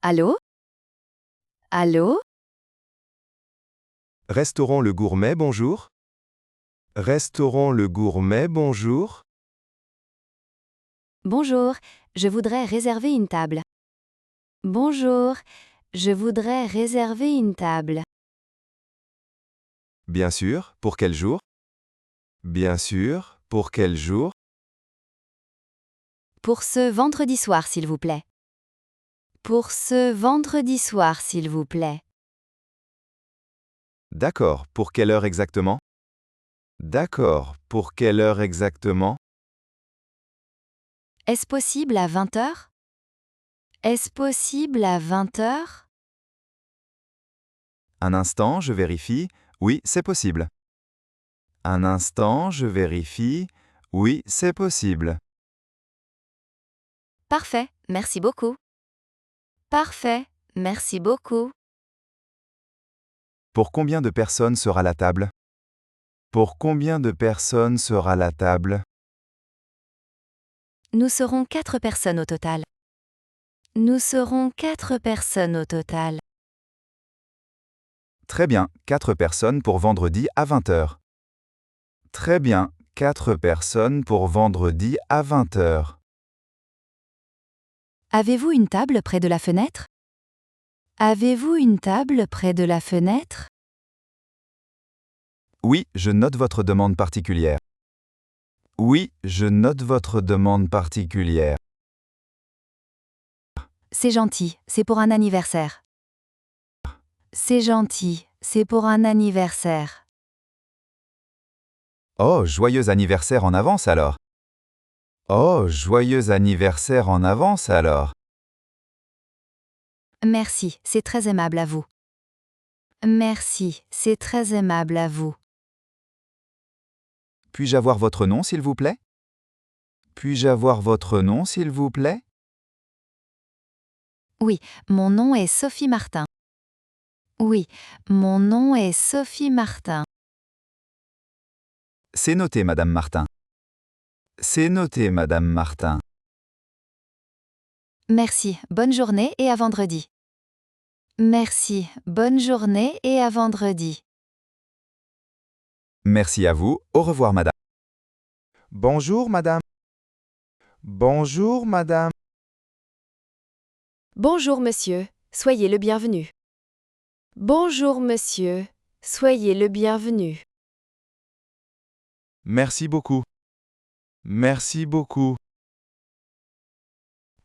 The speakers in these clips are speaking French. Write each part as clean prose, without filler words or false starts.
Allô? Allô? Restaurant Le Gourmet, bonjour. Restaurant Le Gourmet, bonjour. Bonjour, je voudrais réserver une table. Bonjour, je voudrais réserver une table. Bien sûr, pour quel jour? Bien sûr, pour quel jour? Pour ce vendredi soir, s'il vous plaît. Pour ce vendredi soir, s'il vous plaît. D'accord, pour quelle heure exactement? D'accord, pour quelle heure exactement? Est-ce possible à 20 heures? Est-ce possible à 20 heures? Un instant, je vérifie. Oui, c'est possible. Un instant, je vérifie. Oui, c'est possible. Parfait, merci beaucoup. Parfait, merci beaucoup. Pour combien de personnes sera la table? Pour combien de personnes sera la table? Nous serons 4 personnes au total. Nous serons 4 personnes au total. Très bien, 4 personnes pour vendredi à 20 heures. Très bien, 4 personnes pour vendredi à 20 heures. Avez-vous une table près de la fenêtre? Avez-vous une table près de la fenêtre? Oui, je note votre demande particulière. Oui, je note votre demande particulière. C'est gentil, c'est pour un anniversaire. C'est gentil, c'est pour un anniversaire. Oh, joyeux anniversaire en avance alors. Oh, joyeux anniversaire en avance alors. Merci, c'est très aimable à vous. Merci, c'est très aimable à vous. Puis-je avoir votre nom, s'il vous plaît? Puis-je avoir votre nom, s'il vous plaît? Oui, mon nom est Sophie Martin. Oui, mon nom est Sophie Martin. C'est noté, Madame Martin. C'est noté, Madame Martin. Merci, bonne journée et à vendredi. Merci, bonne journée et à vendredi. Merci à vous. Au revoir, Madame. Bonjour, Madame. Bonjour, Madame. Bonjour monsieur, soyez le bienvenu. Bonjour monsieur, soyez le bienvenu. Merci beaucoup. Merci beaucoup.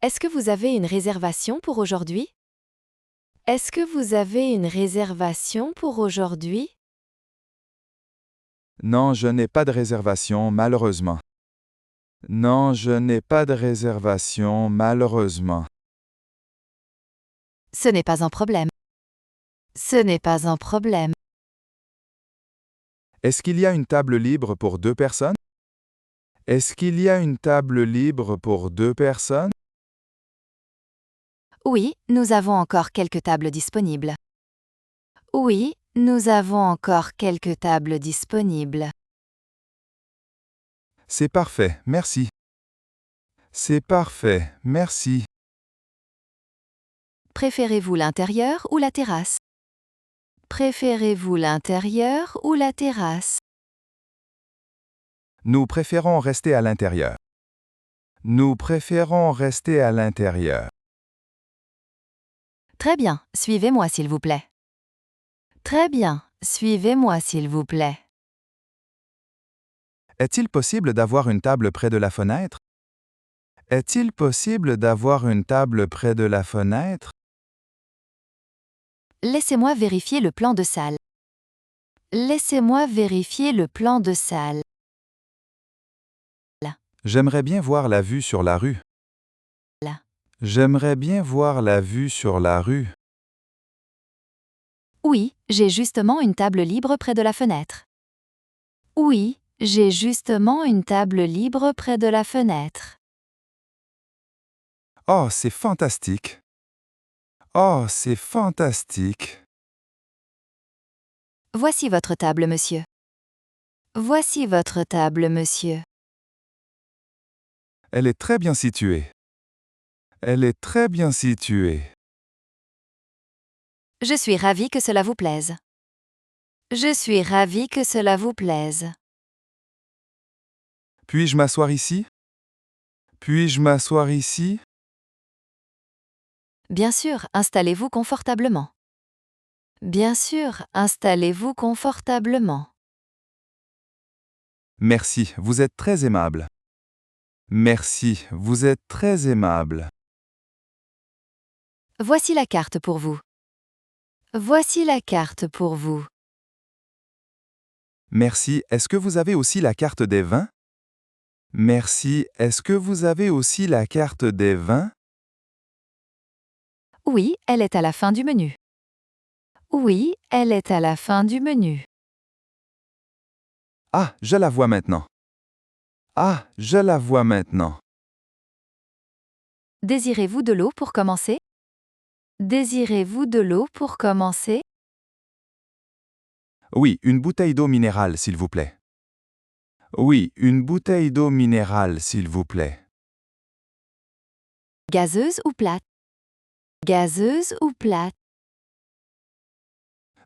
Est-ce que vous avez une réservation pour aujourd'hui? Est-ce que vous avez une réservation pour aujourd'hui? Non, je n'ai pas de réservation, malheureusement. Non, je n'ai pas de réservation, malheureusement. Ce n'est pas un problème. Ce n'est pas un problème. Est-ce qu'il y a une table libre pour 2 personnes? Est-ce qu'il y a une table libre pour 2 personnes? Oui, nous avons encore quelques tables disponibles. Oui, nous avons encore quelques tables disponibles. C'est parfait, merci. C'est parfait, merci. Préférez-vous l'intérieur ou la terrasse? Préférez-vous l'intérieur ou la terrasse? Nous préférons rester à l'intérieur. Nous préférons rester à l'intérieur. Très bien, suivez-moi s'il vous plaît. Très bien, suivez-moi s'il vous plaît. Est-il possible d'avoir une table près de la fenêtre? Est-il possible d'avoir une table près de la fenêtre? Laissez-moi vérifier le plan de salle. Laissez-moi vérifier le plan de salle. J'aimerais bien voir la vue sur la rue. J'aimerais bien voir la vue sur la rue. Oui, j'ai justement une table libre près de la fenêtre. Oui, j'ai justement une table libre près de la fenêtre. Oh, c'est fantastique. Oh, c'est fantastique. Voici votre table, monsieur. Voici votre table, monsieur. Elle est très bien située. Elle est très bien située. Je suis ravie que cela vous plaise. Je suis ravie que cela vous plaise. Puis-je m'asseoir ici? Puis-je m'asseoir ici? Bien sûr, installez-vous confortablement. Bien sûr, installez-vous confortablement. Merci, vous êtes très aimable. Merci, vous êtes très aimable. Voici la carte pour vous. Voici la carte pour vous. Merci, est-ce que vous avez aussi la carte des vins? Merci, est-ce que vous avez aussi la carte des vins? Oui, elle est à la fin du menu. Oui, elle est à la fin du menu. Ah, je la vois maintenant. Ah, je la vois maintenant. Désirez-vous de l'eau pour commencer? Désirez-vous de l'eau pour commencer? Oui, une bouteille d'eau minérale, s'il vous plaît. Oui, une bouteille d'eau minérale, s'il vous plaît. Gazeuse ou plate? Gazeuse ou plate?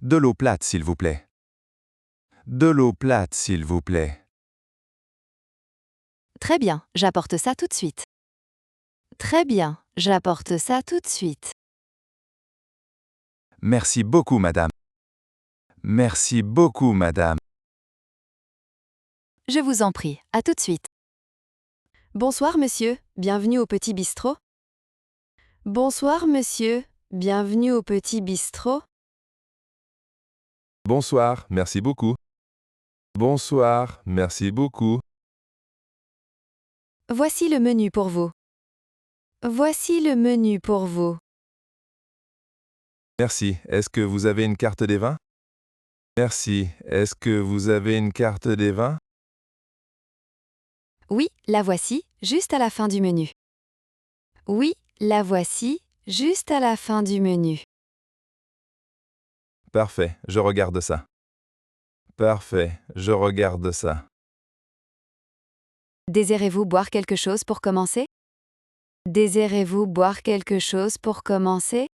De l'eau plate, s'il vous plaît. De l'eau plate, s'il vous plaît. Très bien, j'apporte ça tout de suite. Très bien, j'apporte ça tout de suite. Merci beaucoup, madame. Merci beaucoup, madame. Je vous en prie, à tout de suite. Bonsoir monsieur, bienvenue au Petit Bistrot. Bonsoir monsieur, bienvenue au Petit Bistrot. Bonsoir, merci beaucoup. Bonsoir, merci beaucoup. Voici le menu pour vous. Voici le menu pour vous. Merci. Est-ce que vous avez une carte des vins? Merci. Est-ce que vous avez une carte des vins? Oui, la voici, juste à la fin du menu. Oui, la voici, juste à la fin du menu. Parfait, je regarde ça. Parfait, je regarde ça. Désirez-vous boire quelque chose pour commencer? Désirez-vous boire quelque chose pour commencer?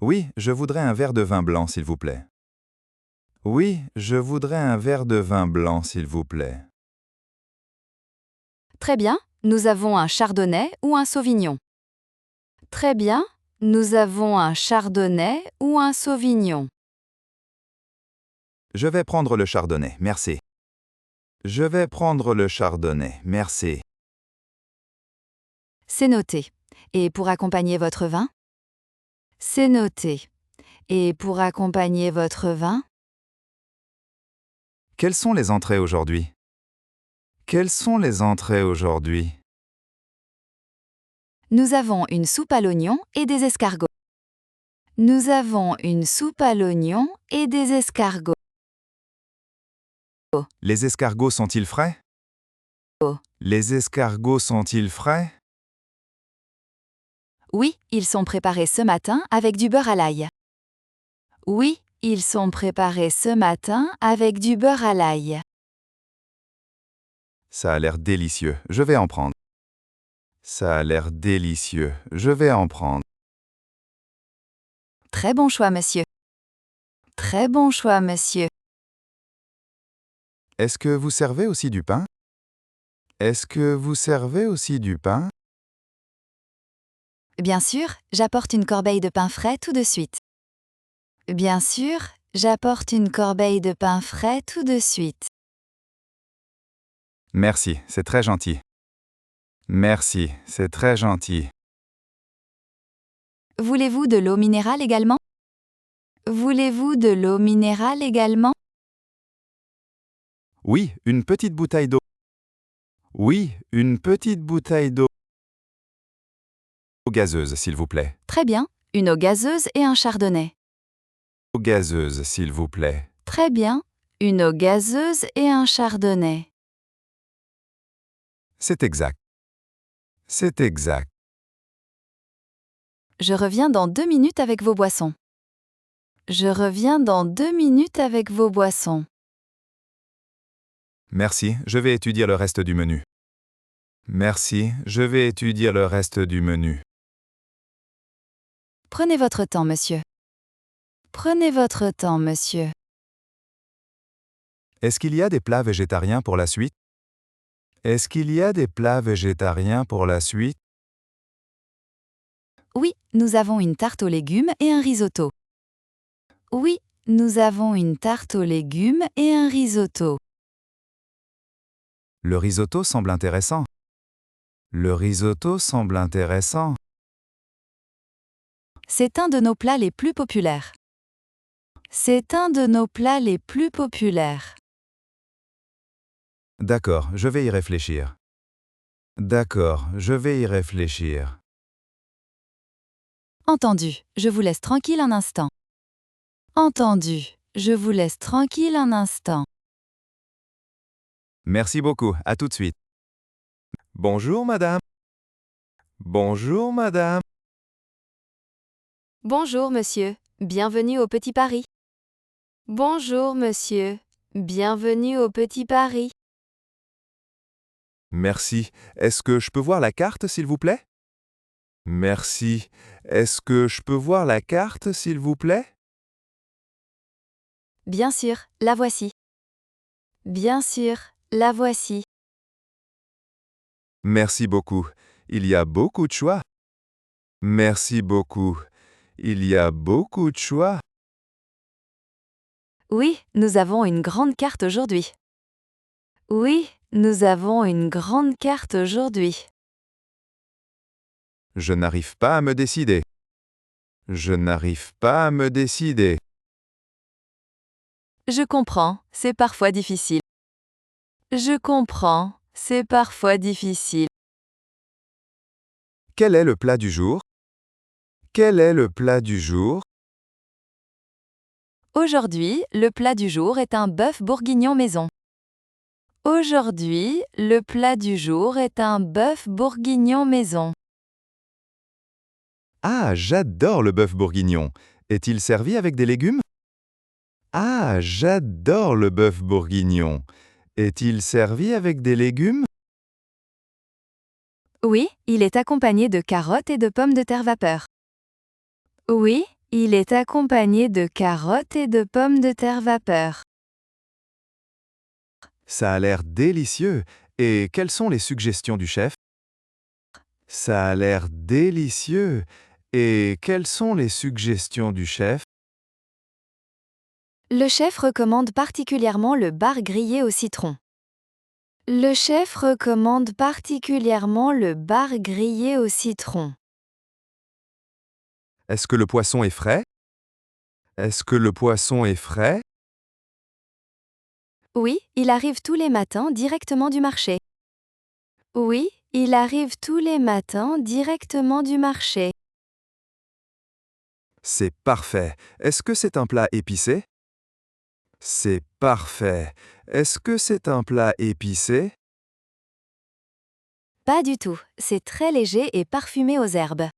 Oui, je voudrais un verre de vin blanc, s'il vous plaît. Oui, je voudrais un verre de vin blanc, s'il vous plaît. Très bien, nous avons un chardonnay ou un sauvignon. Très bien, nous avons un chardonnay ou un sauvignon. Je vais prendre le chardonnay, merci. Je vais prendre le chardonnay, merci. C'est noté. Et pour accompagner votre vin? C'est noté. Et pour accompagner votre vin? Quelles sont les entrées aujourd'hui? Quelles sont les entrées aujourd'hui? Nous avons une soupe à l'oignon et des escargots. Nous avons une soupe à l'oignon et des escargots. Les escargots sont-ils frais? Les escargots sont-ils frais? Oui, ils sont préparés ce matin avec du beurre à l'ail. Oui, ils sont préparés ce matin avec du beurre à l'ail. Ça a l'air délicieux, je vais en prendre. Ça a l'air délicieux, je vais en prendre. Très bon choix, monsieur. Très bon choix, monsieur. Est-ce que vous servez aussi du pain? Est-ce que vous servez aussi du pain? Bien sûr, j'apporte une corbeille de pain frais tout de suite. Bien sûr, j'apporte une corbeille de pain frais tout de suite. Merci, c'est très gentil. Merci, c'est très gentil. Voulez-vous de l'eau minérale également? Voulez-vous de l'eau minérale également? Oui, une petite bouteille d'eau. Oui, une petite bouteille d'eau gazeuse, s'il vous plaît. Très bien, une eau gazeuse et un chardonnay. Eau gazeuse, s'il vous plaît. Très bien, une eau gazeuse et un chardonnay. C'est exact. C'est exact. Je reviens dans 2 minutes avec vos boissons. Je reviens dans 2 minutes avec vos boissons. Merci, je vais étudier le reste du menu. Merci, je vais étudier le reste du menu. Prenez votre temps, monsieur. Prenez votre temps, monsieur. Est-ce qu'il y a des plats végétariens pour la suite? Est-ce qu'il y a des plats végétariens pour la suite? Oui, nous avons une tarte aux légumes et un risotto. Oui, nous avons une tarte aux légumes et un risotto. Le risotto semble intéressant. Le risotto semble intéressant. C'est un de nos plats les plus populaires. C'est un de nos plats les plus populaires. D'accord, je vais y réfléchir. D'accord, je vais y réfléchir. Entendu, je vous laisse tranquille un instant. Entendu, je vous laisse tranquille un instant. Merci beaucoup, à tout de suite. Bonjour, madame. Bonjour, madame. Bonjour, monsieur. Bienvenue au Petit Paris. Bonjour, monsieur. Bienvenue au Petit Paris. Merci. Est-ce que je peux voir la carte, s'il vous plaît? Merci. Est-ce que je peux voir la carte, s'il vous plaît? Bien sûr, la voici. Bien sûr, la voici. Merci beaucoup. Il y a beaucoup de choix. Merci beaucoup. Il y a beaucoup de choix. Oui, nous avons une grande carte aujourd'hui. Oui, nous avons une grande carte aujourd'hui. Je n'arrive pas à me décider. Je n'arrive pas à me décider. Je comprends, c'est parfois difficile. Je comprends, c'est parfois difficile. Quel est le plat du jour? Quel est le plat du jour? Aujourd'hui, le plat du jour est un bœuf bourguignon maison. Aujourd'hui, le plat du jour est un bœuf bourguignon maison. Ah, j'adore le bœuf bourguignon. Est-il servi avec des légumes? Ah, j'adore le bœuf bourguignon. Est-il servi avec des légumes? Oui, il est accompagné de carottes et de pommes de terre vapeur. Oui, il est accompagné de carottes et de pommes de terre vapeur. Ça a l'air délicieux. Et quelles sont les suggestions du chef? Ça a l'air délicieux. Et quelles sont les suggestions du chef? Le chef recommande particulièrement le bar grillé au citron. Le chef recommande particulièrement le bar grillé au citron. Est-ce que le poisson est frais? Est-ce que le poisson est frais? Oui, il arrive tous les matins directement du marché. Oui, il arrive tous les matins directement du marché. C'est parfait. Est-ce que c'est un plat épicé? C'est parfait. Est-ce que c'est un plat épicé? Pas du tout, c'est très léger et parfumé aux herbes.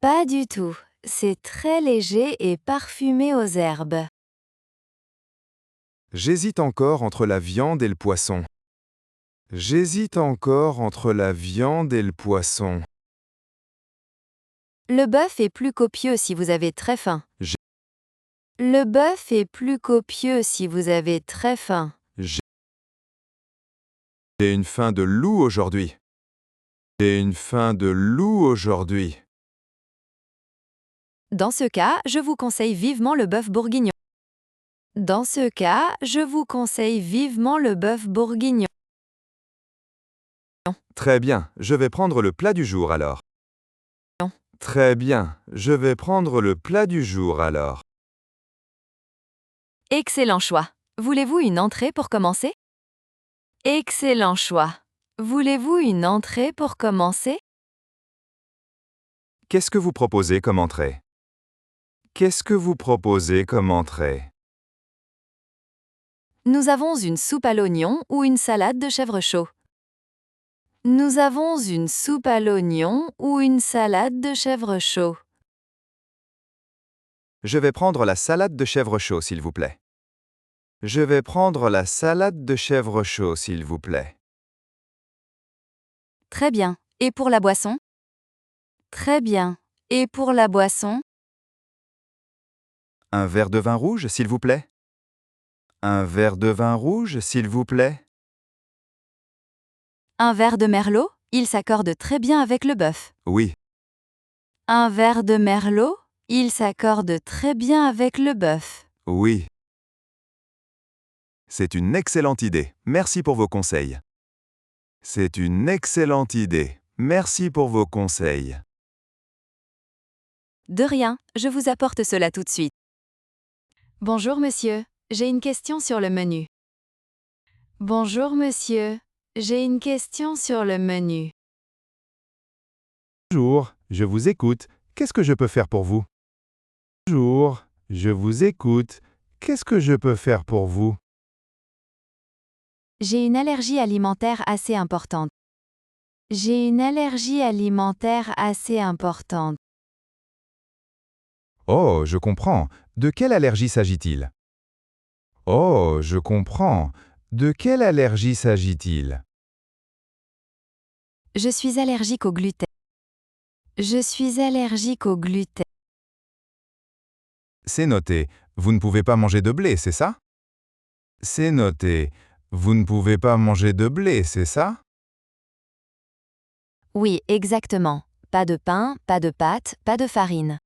Pas du tout, c'est très léger et parfumé aux herbes. J'hésite encore entre la viande et le poisson. J'hésite encore entre la viande et le poisson. Le bœuf est plus copieux si vous avez très faim. J'ai- Le bœuf est plus copieux si vous avez très faim. J'ai une faim de loup aujourd'hui. J'ai une faim de loup aujourd'hui. Dans ce cas, je vous conseille vivement le bœuf bourguignon. Dans ce cas, je vous conseille vivement le bœuf bourguignon. Très bien, je vais prendre le plat du jour alors. Très bien, je vais prendre le plat du jour alors. Excellent choix. Voulez-vous une entrée pour commencer? Excellent choix. Voulez-vous une entrée pour commencer? Qu'est-ce que vous proposez comme entrée? Qu'est-ce que vous proposez comme entrée? Nous avons une soupe à l'oignon ou une salade de chèvre chaud. Nous avons une soupe à l'oignon ou une salade de chèvre chaud. Je vais prendre la salade de chèvre chaud, s'il vous plaît. Je vais prendre la salade de chèvre chaud, s'il vous plaît. Très bien. Et pour la boisson? Très bien. Et pour la boisson? Un verre de vin rouge, s'il vous plaît. Un verre de vin rouge, s'il vous plaît. Un verre de merlot? Il s'accorde très bien avec le bœuf. Oui, Un verre de merlot? Il s'accorde très bien avec le bœuf. oui. C'est une excellente idée. Merci pour vos conseils. C'est une excellente idée. Merci pour vos conseils. De rien, je vous apporte cela tout de suite. Bonjour monsieur, j'ai une question sur le menu. Bonjour monsieur, j'ai une question sur le menu. Bonjour, je vous écoute. Qu'est-ce que je peux faire pour vous? Bonjour, je vous écoute. Qu'est-ce que je peux faire pour vous? J'ai une allergie alimentaire assez importante. J'ai une allergie alimentaire assez importante. Oh, je comprends. De quelle allergie s'agit-il? Oh, je comprends. De quelle allergie s'agit-il? Je suis allergique au gluten. Je suis allergique au gluten. C'est noté. Vous ne pouvez pas manger de blé, c'est ça? C'est noté. Vous ne pouvez pas manger de blé, c'est ça? Oui, exactement. Pas de pain, pas de pâtes, pas de farine.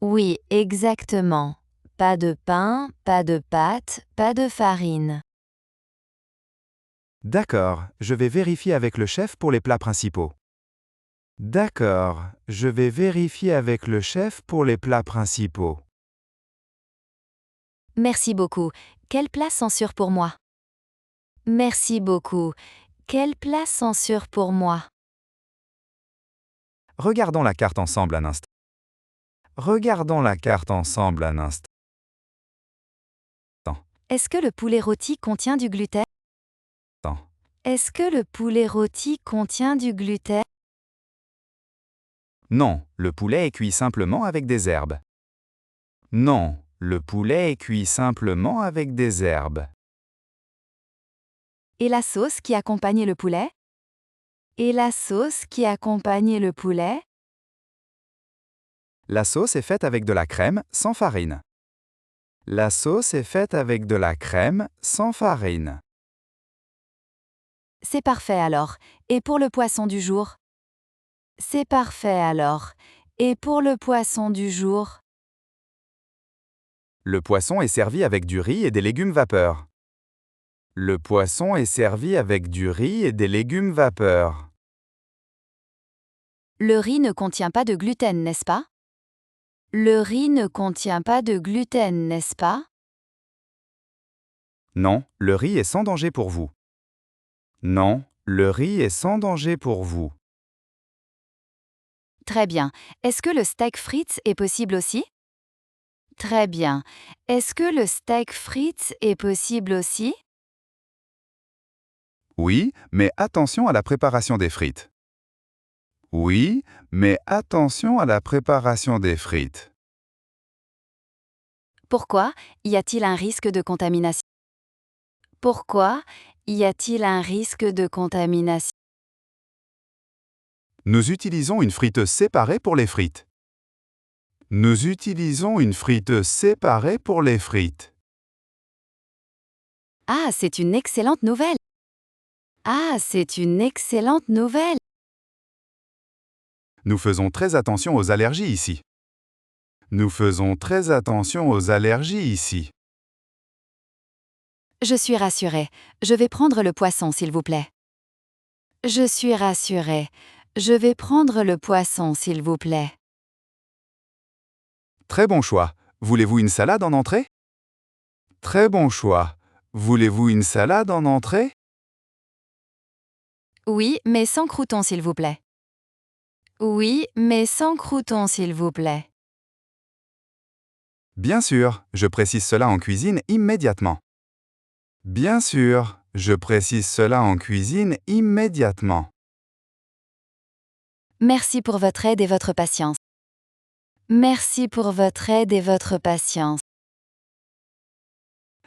Oui, exactement. Pas de pain, pas de pâtes, pas de farine. D'accord, je vais vérifier avec le chef pour les plats principaux. D'accord, je vais vérifier avec le chef pour les plats principaux. Merci beaucoup. Quelle place censure pour moi? Merci beaucoup. Quelle place censure pour moi? Regardons la carte ensemble un instant. Regardons la carte ensemble un instant. Est-ce que le poulet rôti contient du gluten? Est-ce que le poulet rôti contient du gluten? Non, le poulet est cuit simplement avec des herbes. Non, le poulet est cuit simplement avec des herbes. Et la sauce qui accompagnait le poulet? Et la sauce qui accompagnait le poulet? La sauce est faite avec de la crème sans farine. La sauce est faite avec de la crème sans farine. C'est parfait alors. Et pour le poisson du jour? C'est parfait alors. Et pour le poisson du jour? Le poisson est servi avec du riz et des légumes vapeur. Le poisson est servi avec du riz et des légumes vapeur. Le riz ne contient pas de gluten, n'est-ce pas? Le riz ne contient pas de gluten, n'est-ce pas? Non, le riz est sans danger pour vous. Non, le riz est sans danger pour vous. Très bien. Est-ce que le steak frites est possible aussi? Très bien. Est-ce que le steak frites est possible aussi? Oui, mais attention à la préparation des frites. Oui, mais attention à la préparation des frites. Pourquoi y a-t-il un risque de contamination? Pourquoi y a-t-il un risque de contamination? Nous utilisons une friteuse séparée pour les frites. Nous utilisons une friteuse séparée pour les frites. Ah, c'est une excellente nouvelle! Ah, c'est une excellente nouvelle! Nous faisons très attention aux allergies ici. Nous faisons très attention aux allergies ici. Je suis rassurée. Je vais prendre le poisson, s'il vous plaît. Je suis rassurée. Je vais prendre le poisson, s'il vous plaît. Très bon choix. Voulez-vous une salade en entrée? Très bon choix. Voulez-vous une salade en entrée? Oui, mais sans croûtons, s'il vous plaît. Oui, mais sans croûtons, s'il vous plaît. Bien sûr, je précise cela en cuisine immédiatement. Bien sûr, je précise cela en cuisine immédiatement. Merci pour votre aide et votre patience. Merci pour votre aide et votre patience.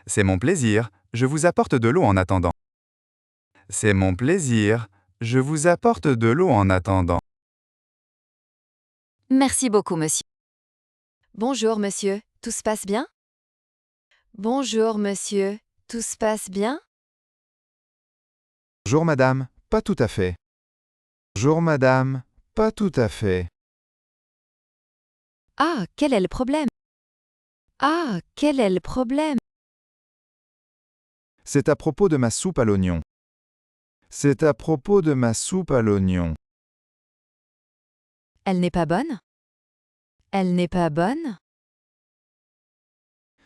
C'est mon plaisir, je vous apporte de l'eau en attendant. C'est mon plaisir, je vous apporte de l'eau en attendant. Merci beaucoup, monsieur. Bonjour, monsieur. Tout se passe bien? Bonjour, monsieur. Tout se passe bien? Bonjour madame, pas tout à fait. Bonjour madame, pas tout à fait. Ah, quel est le problème? Ah, quel est le problème? C'est à propos de ma soupe à l'oignon. C'est à propos de ma soupe à l'oignon. Elle n'est pas bonne? Elle n'est pas bonne?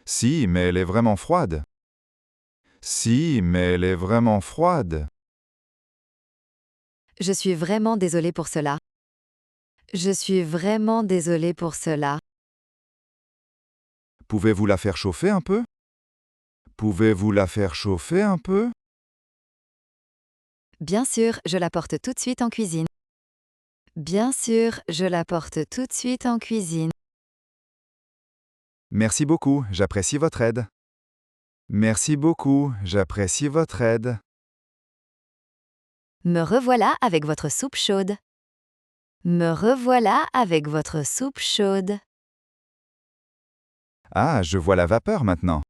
Si, mais elle est vraiment froide. Si, mais elle est vraiment froide. Je suis vraiment désolée pour cela. Je suis vraiment désolée pour cela. Pouvez-vous la faire chauffer un peu? Pouvez-vous la faire chauffer un peu? Bien sûr, je la porte tout de suite en cuisine. Bien sûr, je la porte tout de suite en cuisine. Merci beaucoup, j'apprécie votre aide. Merci beaucoup, j'apprécie votre aide. Me revoilà avec votre soupe chaude. Me revoilà avec votre soupe chaude. Ah, je vois la vapeur maintenant.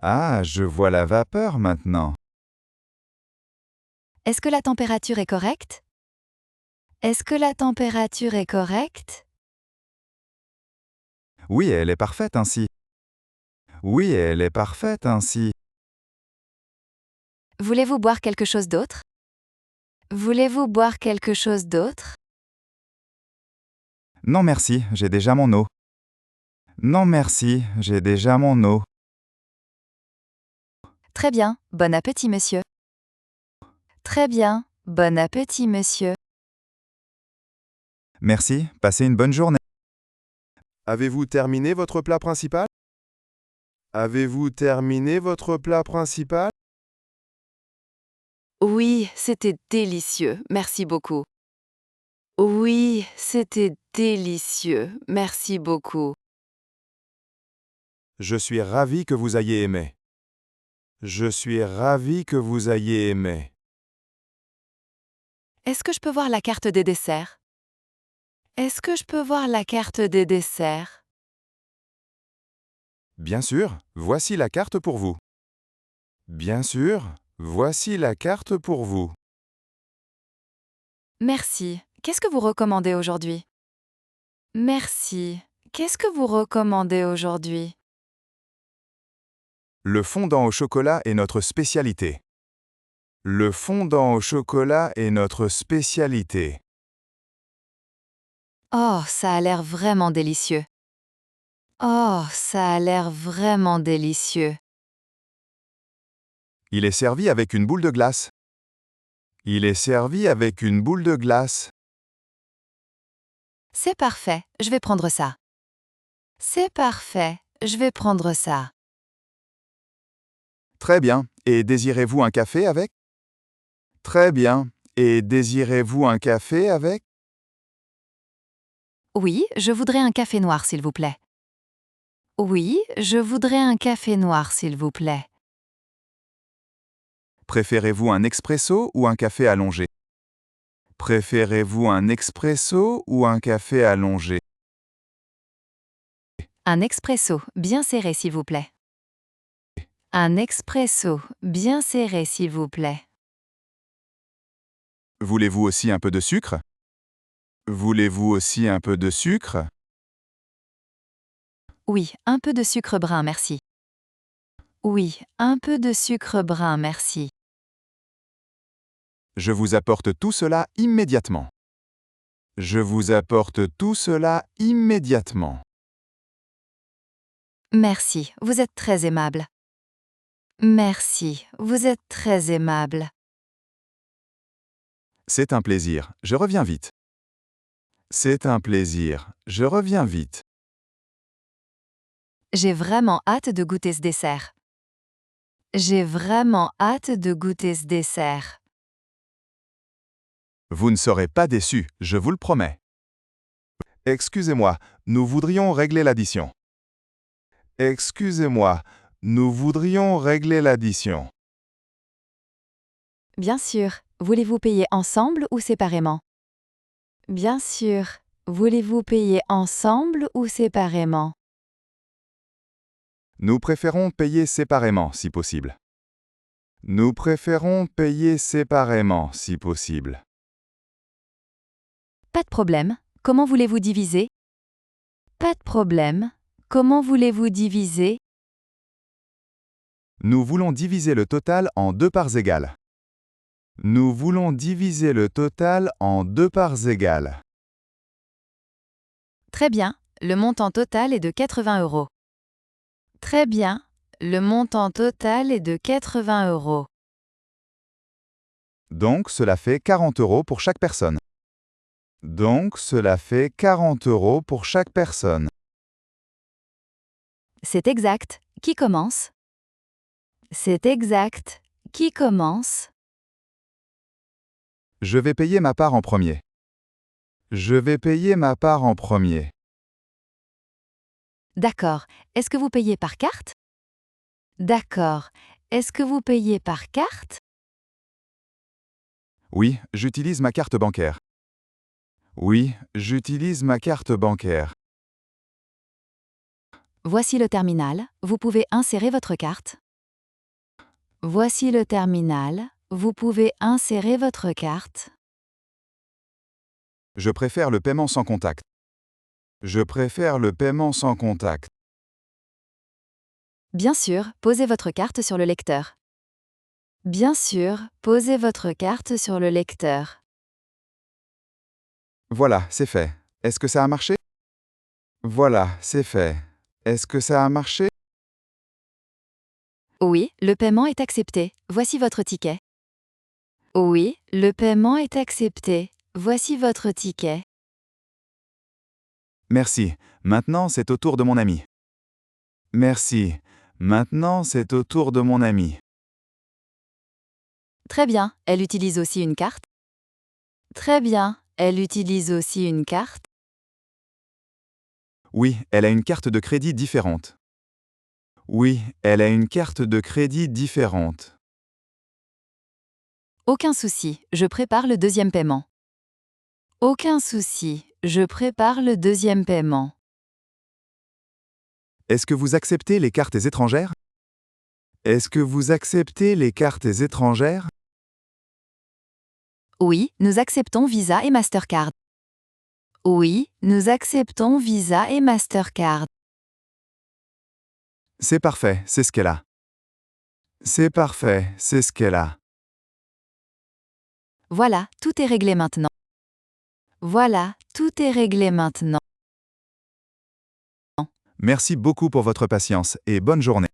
Ah, je vois la vapeur maintenant. Est-ce que la température est correcte? Est-ce que la température est correcte? Oui, elle est parfaite ainsi. Oui, elle est parfaite ainsi. Voulez-vous boire quelque chose d'autre? Voulez-vous boire quelque chose d'autre? Non merci, j'ai déjà mon eau. Non merci, j'ai déjà mon eau. Très bien, bon appétit, monsieur. Très bien, bon appétit, monsieur. Merci, passez une bonne journée. Avez-vous terminé votre plat principal? Avez-vous terminé votre plat principal? Oui, c'était délicieux, merci beaucoup. Oui, c'était délicieux, merci beaucoup. Je suis ravi que vous ayez aimé. Je suis ravi que vous ayez aimé. Est-ce que je peux voir la carte des desserts? Est-ce que je peux voir la carte des desserts? Bien sûr, voici la carte pour vous. Bien sûr, voici la carte pour vous. Merci. Qu'est-ce que vous recommandez aujourd'hui? Merci. Qu'est-ce que vous recommandez aujourd'hui? Le fondant au chocolat est notre spécialité. Le fondant au chocolat est notre spécialité. Oh, ça a l'air vraiment délicieux. Oh, ça a l'air vraiment délicieux. Il est servi avec une boule de glace. Il est servi avec une boule de glace. C'est parfait, je vais prendre ça. C'est parfait, je vais prendre ça. Très bien. Et désirez-vous un café avec? Très bien. Et désirez-vous un café avec? Oui, je voudrais un café noir, s'il vous plaît. Oui, je voudrais un café noir, s'il vous plaît. Préférez-vous un expresso ou un café allongé? Préférez-vous un expresso ou un café allongé? Un expresso, bien serré, s'il vous plaît. Un expresso, bien serré, s'il vous plaît. Voulez-vous aussi un peu de sucre? Voulez-vous aussi un peu de sucre? Oui, un peu de sucre brun, merci. Oui, un peu de sucre brun, merci. Je vous apporte tout cela immédiatement. Je vous apporte tout cela immédiatement. Merci, vous êtes très aimable. Merci, vous êtes très aimable. C'est un plaisir, je reviens vite. C'est un plaisir, je reviens vite. J'ai vraiment hâte de goûter ce dessert. J'ai vraiment hâte de goûter ce dessert. Vous ne serez pas déçus, je vous le promets. Excusez-moi, nous voudrions régler l'addition. Excusez-moi, nous voudrions régler l'addition. Bien sûr, voulez-vous payer ensemble ou séparément? Bien sûr, Voulez-vous payer ensemble ou séparément? Nous préférons payer séparément si possible. Nous préférons payer séparément si possible. Pas de problème. Comment voulez-vous diviser? Pas de problème. Comment voulez-vous diviser? Nous voulons diviser le total en 2 parts égales. Nous voulons diviser le total en 2 parts égales. Très bien. Le montant total est de 80 euros. Très bien. Le montant total est de 80 euros. Donc, cela fait 40 euros pour chaque personne. Donc, cela fait 40 euros pour chaque personne. C'est exact. Qui commence? C'est exact. Qui commence? Je vais payer ma part en premier. Je vais payer ma part en premier. D'accord. Est-ce que vous payez par carte? D'accord. Est-ce que vous payez par carte? Oui, j'utilise ma carte bancaire. Oui, j'utilise ma carte bancaire. Voici le terminal. Vous pouvez insérer votre carte. Voici le terminal. Vous pouvez insérer votre carte. Je préfère le paiement sans contact. Je préfère le paiement sans contact. Bien sûr, posez votre carte sur le lecteur. Bien sûr, posez votre carte sur le lecteur. Voilà, c'est fait. Est-ce que ça a marché? Voilà, c'est fait. Est-ce que ça a marché? Oui, le paiement est accepté. Voici votre ticket. Oui, le paiement est accepté. Voici votre ticket. Merci. Maintenant, c'est au tour de mon ami. Merci. Maintenant, c'est au tour de mon ami. Très bien, elle utilise aussi une carte. Très bien, elle utilise aussi une carte. Oui, elle a une carte de crédit différente. Oui, elle a une carte de crédit différente. Aucun souci, je prépare le deuxième paiement. Aucun souci, je prépare le deuxième paiement. Est-ce que vous acceptez les cartes étrangères? Est-ce que vous acceptez les cartes étrangères? Oui, nous acceptons Visa et Mastercard. Oui, nous acceptons Visa et Mastercard. C'est parfait, c'est ce qu'elle a. C'est parfait, c'est ce qu'elle a. Voilà, tout est réglé maintenant. Voilà, tout est réglé maintenant. Merci beaucoup pour votre patience et bonne journée.